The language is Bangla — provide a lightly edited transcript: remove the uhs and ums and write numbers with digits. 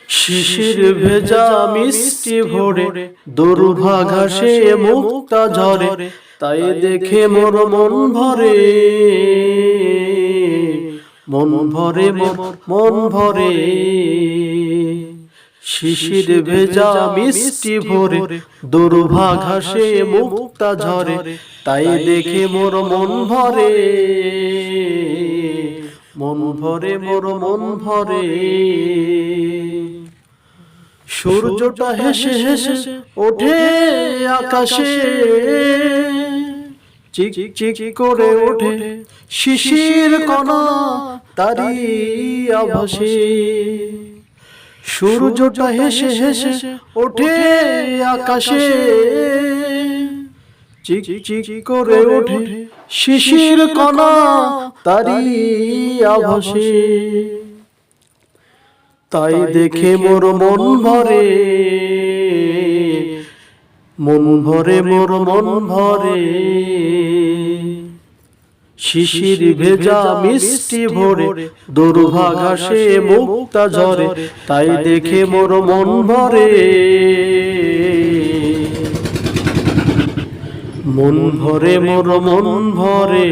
শিশির ভেজা মিষ্টি ভরে দুর্ভা ঘাসে মুক্তা ঝরে, তাই দেখে মোর মন ভরে, মন ভরে, মন ভরে। শিশির ভেজা মিষ্টি ভরে দুর্ভা ঘাসে মুক্তা ঝরে, তাই দেখে মোর মন ভরে, মন ভরে, মোর মন ভরে। সূর্যটা হেসে হেসে ওঠে আকাশে, চিক চিক করে ওঠে শিশির কণা তারি আভাসে। সূর্যটা হেসে হেসে ওঠে আকাশে, চিক চিক করে ওঠে শিশির কণা তারি আভাসে। তাই দেখে মোর মন ভরে, মন ভরে, মোর মন ভরে। শিশির ভেজা মিষ্টি ভরে দুর্ভা ঘাসে মুক্তা ঝরে, তাই দেখে মোর মন ভরে, মন ভরে, মোর মন ভরে।